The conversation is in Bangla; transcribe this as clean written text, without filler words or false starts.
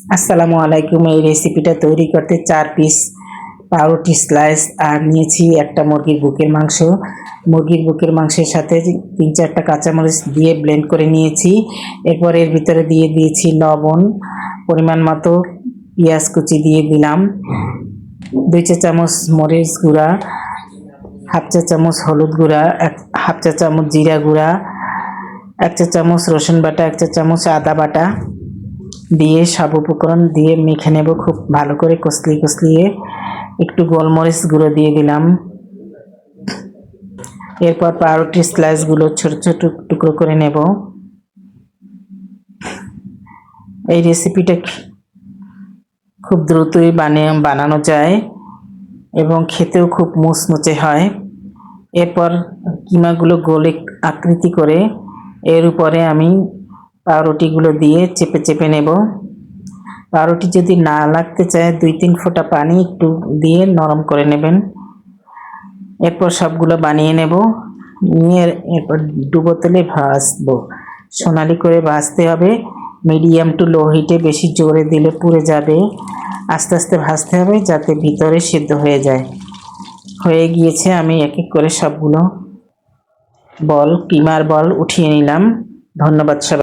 আসসালামু আলাইকুম। এই রেসিপিটা তৈরি করতে 4 পিস পাউরুটি স্লাইস আর নিয়েছি একটা মুরগির বুকের মাংস। মুরগির বুকের মাংসের সাথে 3-4টা কাঁচামরিচ দিয়ে ব্লেন্ড করে নিয়েছি। এরপর এর ভিতরে দিয়ে দিয়েছি লবণ, পরিমাণ মতো পেঁয়াজ কুচি দিয়ে দিলাম, 2 চা চামচ মরিচ গুঁড়া, হাফ চা চামচ হলুদ গুঁড়া, হাফ চা চামচ জিরা গুঁড়া, 1 চা চামচ রসুন বাটা, 1 চা চামচ আদা বাটা দিয়ে সব উপকরণ দিয়ে মেখে নেব খুব ভালো করে কষলিয়ে। একটু গোলমরিচ গুঁড়ো দিয়ে দিলাম। এরপর পাউরুটির স্লাইসগুলো ছোট ছোট টুকরো করে নেব। এই রেসিপিটা খুব দ্রুতই বানানো যায় এবং খেতেও খুব মুচমুচে হয়। এরপর কিমাগুলো গোল আকৃতি করে এর উপরে আমি পাউরুটিগুলো দিয়ে চেপে চেপে নেব। পাউরুটি যদি না লাগতে চায় 2-3 ফোঁটা পানি একটু দিয়ে নরম করে নেবেন। এরপর সবগুলো বানিয়ে নেব, নিয়ে এরপর ডুবো তেলে ভাজবো। সোনালি করে ভাজতে হবে, মিডিয়াম টু লো হিটে। বেশি জোরে দিলে পুড়ে যাবে। আস্তে আস্তে ভাজতে হবে যাতে ভিতরে সিদ্ধ হয়ে যায়। হয়ে গিয়েছে, আমি এক এক করে সবগুলো কিমার বল উঠিয়ে নিলাম। ধন্যবাদ সবাই।